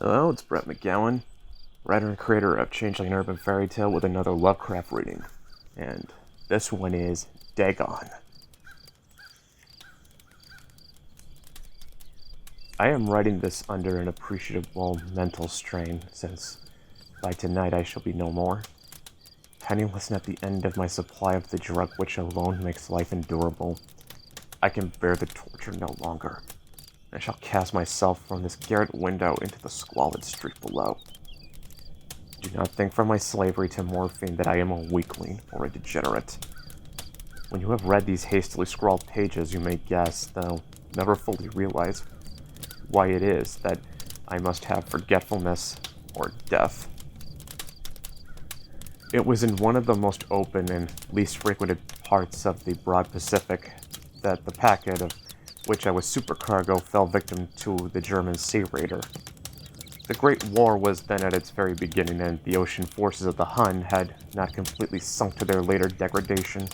Hello, it's Brett McGowan, writer and creator of Changeling Urban Fairy Tale with another Lovecraft reading. And this one is Dagon. I am writing this under an appreciable mental strain, since by tonight I shall be no more. Penniless and at the end of my supply of the drug which alone makes life endurable, I can bear the torture no longer. I shall cast myself from this garret window into the squalid street below. Do not think from my slavery to morphine that I am a weakling or a degenerate. When you have read these hastily scrawled pages, you may guess, though never fully realize, why it is that I must have forgetfulness or death. It was in one of the most open and least frequented parts of the broad Pacific that the packet of which I was supercargo fell victim to the German sea raider. The Great War was then at its very beginning, and the ocean forces of the Hun had not completely sunk to their later degradation,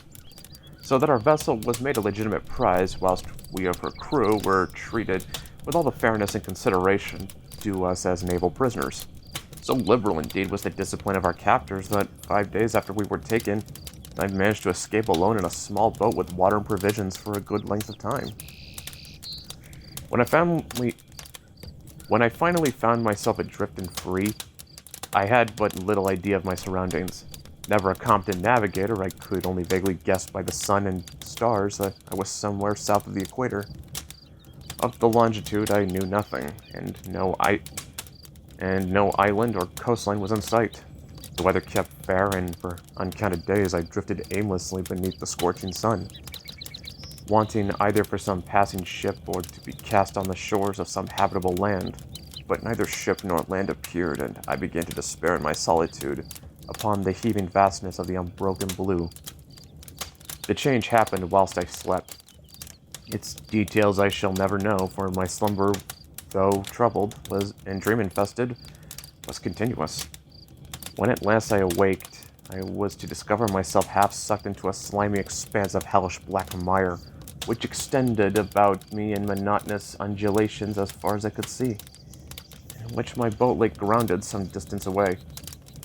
so that our vessel was made a legitimate prize, whilst we of her crew were treated with all the fairness and consideration due us as naval prisoners. So liberal indeed was the discipline of our captors that 5 days after we were taken, I managed to escape alone in a small boat with water and provisions for a good length of time. When I finally found myself adrift and free, I had but little idea of my surroundings. Never a competent navigator, I could only vaguely guess by the sun and stars that I was somewhere south of the equator. Of the longitude, I knew nothing, and no island or coastline was in sight. The weather kept fair, and for uncounted days I drifted aimlessly beneath the scorching sun, wanting either for some passing ship or to be cast on the shores of some habitable land. But neither ship nor land appeared, and I began to despair in my solitude upon the heaving vastness of the unbroken blue. The change happened whilst I slept. Its details I shall never know, for my slumber, though troubled and dream-infested, was continuous. When at last I awaked, I was to discover myself half sucked into a slimy expanse of hellish black mire, which extended about me in monotonous undulations as far as I could see, in which my boat lay grounded some distance away.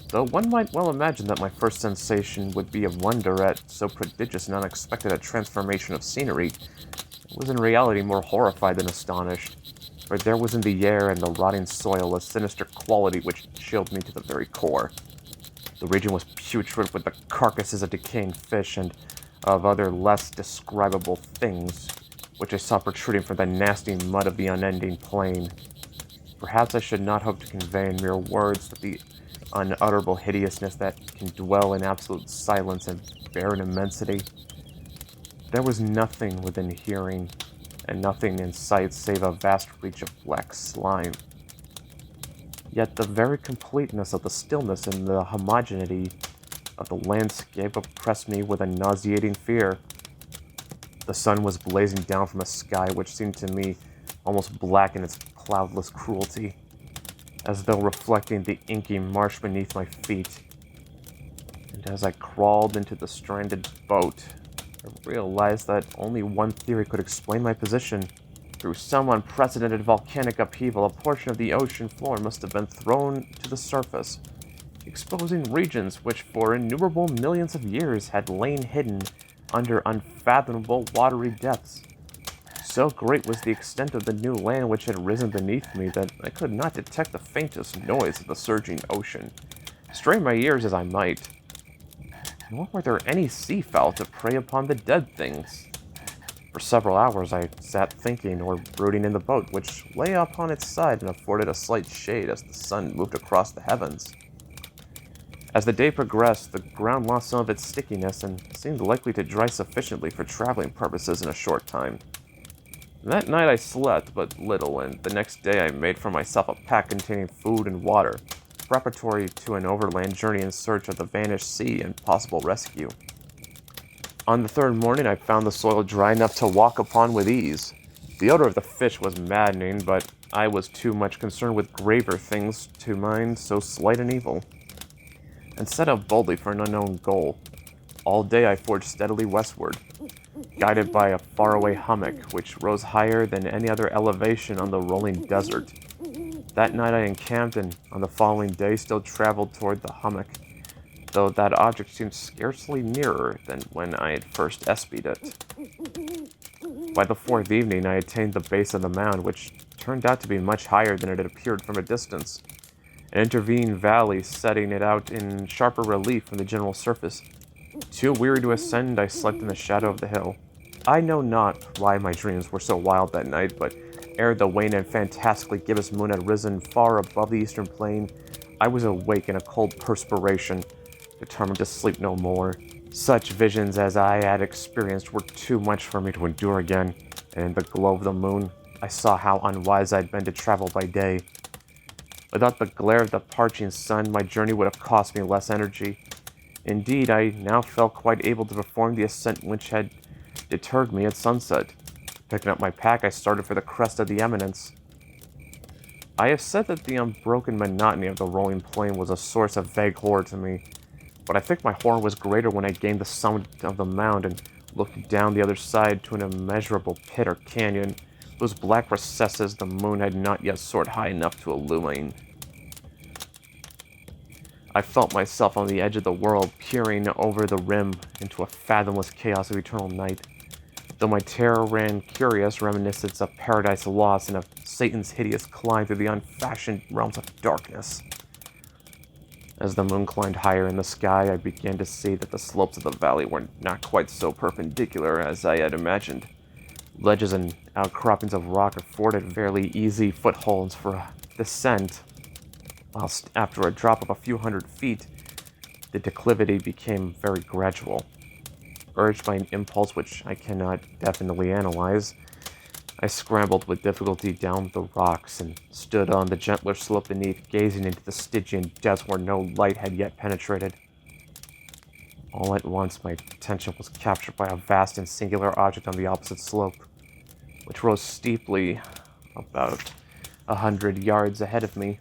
Though one might well imagine that my first sensation would be of wonder at so prodigious and unexpected a transformation of scenery, I was in reality more horrified than astonished, for there was in the air and the rotting soil a sinister quality which chilled me to the very core. The region was putrid with the carcasses of decaying fish and of other less describable things, which I saw protruding from the nasty mud of the unending plain. Perhaps I should not hope to convey in mere words the unutterable hideousness that can dwell in absolute silence and barren immensity. There was nothing within hearing, and nothing in sight save a vast reach of black slime. Yet the very completeness of the stillness and the homogeneity of the landscape oppressed me with a nauseating fear. The sun was blazing down from a sky which seemed to me almost black in its cloudless cruelty, as though reflecting the inky marsh beneath my feet. And as I crawled into the stranded boat, I realized that only one theory could explain my position. Through some unprecedented volcanic upheaval, a portion of the ocean floor must have been thrown to the surface, exposing regions which for innumerable millions of years had lain hidden under unfathomable watery depths. So great was the extent of the new land which had risen beneath me that I could not detect the faintest noise of the surging ocean, strain my ears as I might. Nor were there any seafowl to prey upon the dead things. For several hours I sat thinking or brooding in the boat, which lay upon its side and afforded a slight shade as the sun moved across the heavens. As the day progressed, the ground lost some of its stickiness and seemed likely to dry sufficiently for traveling purposes in a short time. That night I slept but little, and the next day I made for myself a pack containing food and water, preparatory to an overland journey in search of the vanished sea and possible rescue. On the third morning I found the soil dry enough to walk upon with ease. The odor of the fish was maddening, but I was too much concerned with graver things to mind so slight an evil, and set out boldly for an unknown goal. All day I forged steadily westward, guided by a faraway hummock which rose higher than any other elevation on the rolling desert. That night I encamped and on the following day still traveled toward the hummock, though that object seemed scarcely nearer than when I had first espied it. By the fourth evening I attained the base of the mound, which turned out to be much higher than it had appeared from a distance, an intervening valley setting it out in sharper relief from the general surface. Too weary to ascend, I slept in the shadow of the hill. I know not why my dreams were so wild that night, but ere the wan and fantastically gibbous moon had risen far above the eastern plain, I was awake in a cold perspiration, determined to sleep no more. Such visions as I had experienced were too much for me to endure again, and in the glow of the moon, I saw how unwise I had been to travel by day. Without the glare of the parching sun, my journey would have cost me less energy. Indeed, I now felt quite able to perform the ascent which had deterred me at sunset. Picking up my pack, I started for the crest of the eminence. I have said that the unbroken monotony of the rolling plain was a source of vague horror to me, but I think my horror was greater when I gained the summit of the mound and looked down the other side to an immeasurable pit or canyon, whose black recesses the moon had not yet soared high enough to illumine. I felt myself on the edge of the world, peering over the rim into a fathomless chaos of eternal night, though my terror ran curious reminiscence of Paradise Lost and of Satan's hideous climb through the unfashioned realms of darkness. As the moon climbed higher in the sky, I began to see that the slopes of the valley were not quite so perpendicular as I had imagined. Ledges and outcroppings of rock afforded fairly easy footholds for descent, whilst after a drop of a few hundred feet, the declivity became very gradual. Urged by an impulse which I cannot definitely analyze, I scrambled with difficulty down the rocks and stood on the gentler slope beneath, gazing into the Stygian depths where no light had yet penetrated. All at once, my attention was captured by a vast and singular object on the opposite slope, which rose steeply about 100 yards ahead of me.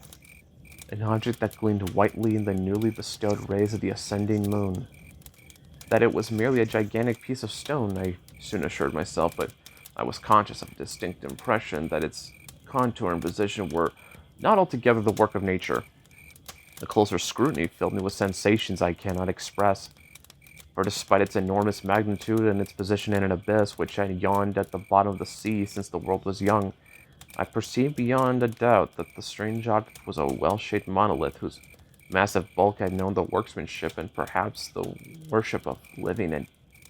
An object that gleamed whitely in the newly bestowed rays of the ascending moon. That it was merely a gigantic piece of stone, I soon assured myself, but I was conscious of a distinct impression that its contour and position were not altogether the work of nature. A closer scrutiny filled me with sensations I cannot express, for despite its enormous magnitude and its position in an abyss which had yawned at the bottom of the sea since the world was young, I perceived beyond a doubt that the strange object was a well-shaped monolith whose massive bulk had known the workmanship and perhaps the worship of living and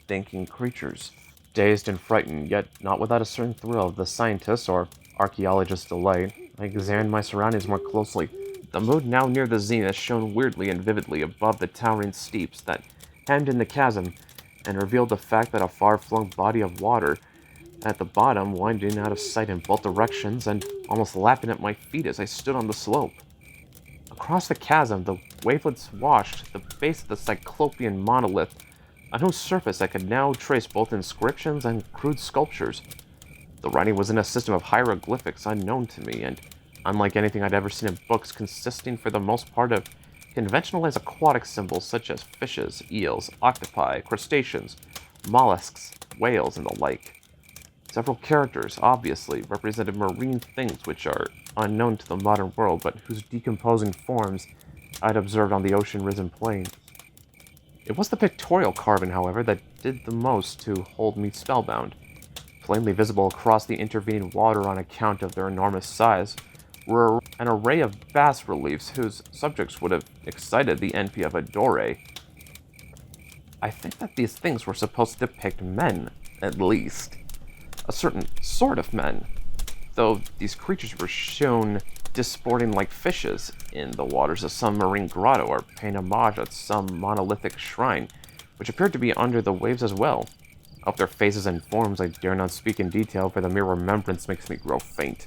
thinking creatures. Dazed and frightened, yet not without a certain thrill of the scientist's or archaeologist's delight, I examined my surroundings more closely. The moon, now near the zenith, shone weirdly and vividly above the towering steeps that hemmed in the chasm, and revealed the fact that a far-flung body of water at the bottom, winding out of sight in both directions and almost lapping at my feet as I stood on the slope. Across the chasm, the wavelets washed the base of the cyclopean monolith, on whose surface I could now trace both inscriptions and crude sculptures. The writing was in a system of hieroglyphics unknown to me, and unlike anything I'd ever seen in books, consisting for the most part of conventionalized aquatic symbols such as fishes, eels, octopi, crustaceans, mollusks, whales, and the like. Several characters, obviously, represented marine things which are unknown to the modern world, but whose decomposing forms I'd observed on the ocean-risen plain. It was the pictorial carving, however, that did the most to hold me spellbound. Plainly visible across the intervening water on account of their enormous size were an array of bas-reliefs whose subjects would have excited the envy of a Dore. I think that these things were supposed to depict men, at least. A certain sort of men, though these creatures were shown disporting like fishes in the waters of some marine grotto or paying homage at some monolithic shrine, which appeared to be under the waves as well. Of their faces and forms I dare not speak in detail, for the mere remembrance makes me grow faint.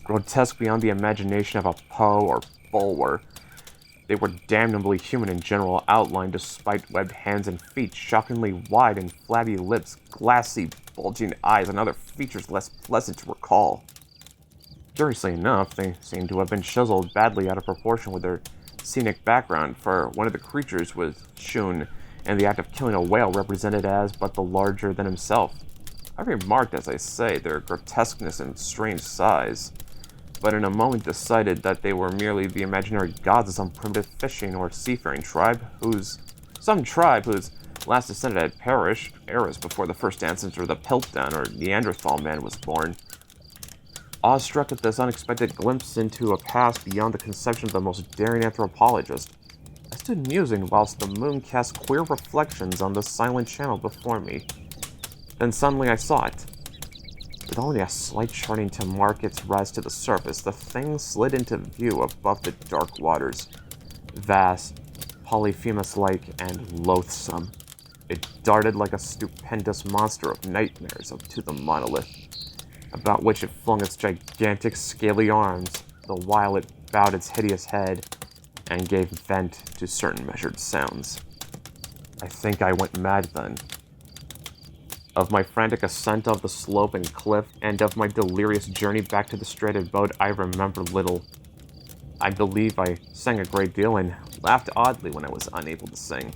Grotesque beyond the imagination of a Poe or Bulwer, they were damnably human in general outline, despite webbed hands and feet, shockingly wide and flabby lips, glassy, bulging eyes, and other features less pleasant to recall. Curiously enough, they seemed to have been chiseled badly out of proportion with their scenic background, for one of the creatures was shewn in the act of killing a whale represented as but the larger than himself. I remarked, as I say, their grotesqueness and strange size, but in a moment decided that they were merely the imaginary gods of some primitive fishing or seafaring tribe whose last descendant had perished eras before the first ancestor of the Piltdown or Neanderthal man was born. Awestruck at this unexpected glimpse into a past beyond the conception of the most daring anthropologist, I stood musing whilst the moon cast queer reflections on the silent channel before me. Then suddenly I saw it. With only a slight charting to mark its rise to the surface, the thing slid into view above the dark waters. Vast, Polyphemus-like, and loathsome. It darted like a stupendous monster of nightmares up to the monolith, about which it flung its gigantic, scaly arms, the while it bowed its hideous head and gave vent to certain measured sounds. I think I went mad then. Of my frantic ascent of the slope and cliff, and of my delirious journey back to the stranded boat, I remember little. I believe I sang a great deal and laughed oddly when I was unable to sing.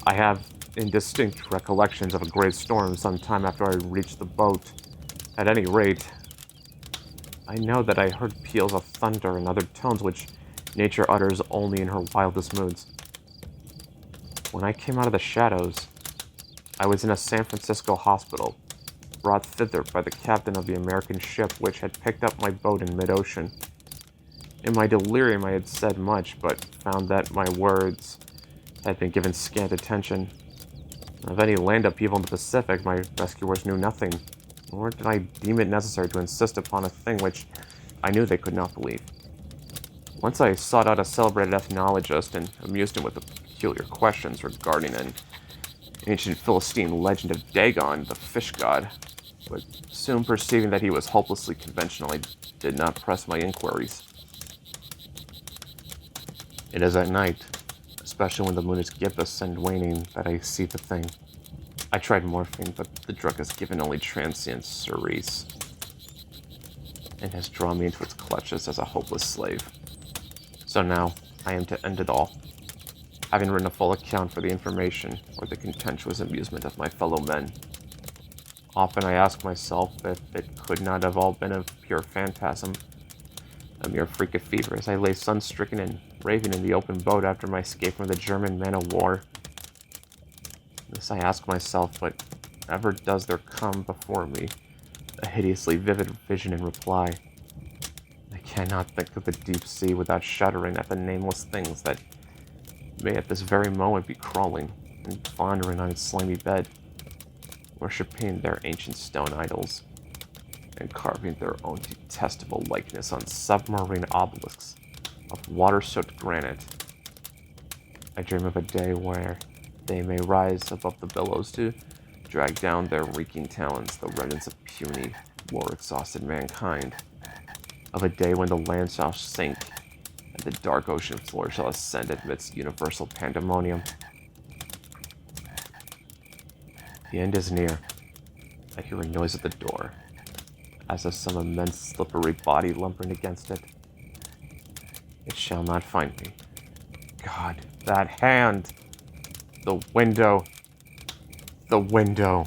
I have indistinct recollections of a great storm some time after I reached the boat. At any rate, I know that I heard peals of thunder and other tones which nature utters only in her wildest moods. When I came out of the shadows, I was in a San Francisco hospital, brought thither by the captain of the American ship which had picked up my boat in mid-ocean. In my delirium I had said much, but found that my words had been given scant attention. Of any land upheaval in the Pacific, my rescuers knew nothing, nor did I deem it necessary to insist upon a thing which I knew they could not believe. Once I sought out a celebrated ethnologist and amused him with the peculiar questions regarding an ancient Philistine legend of Dagon, the fish god, but soon perceiving that he was hopelessly conventional, I did not press my inquiries. It is at night, especially when the moon is gibbous and waning, that I see the thing. I tried morphine, but the drug has given only transient cerise, and has drawn me into its clutches as a hopeless slave. So now, I am to end it all, having written a full account for the information or the contemptuous amusement of my fellow men. Often I ask myself if it could not have all been a pure phantasm, a mere freak of fever, as I lay sun-stricken and raving in the open boat after my escape from the German man-of-war. This I ask myself, but never does there come before me a hideously vivid vision in reply. I cannot think of the deep sea without shuddering at the nameless things that may at this very moment be crawling and floundering on its slimy bed, worshipping their ancient stone idols, and carving their own detestable likeness on submarine obelisks of water-soaked granite. I dream of a day where they may rise above the billows to drag down their reeking talons the remnants of puny, war-exhausted mankind. Of a day when the land shall sink and the dark ocean floor shall ascend amidst universal pandemonium. The end is near. I hear a noise at the door, as of some immense slippery body lumbering against it. It shall not find me. God, that hand! The window! The window!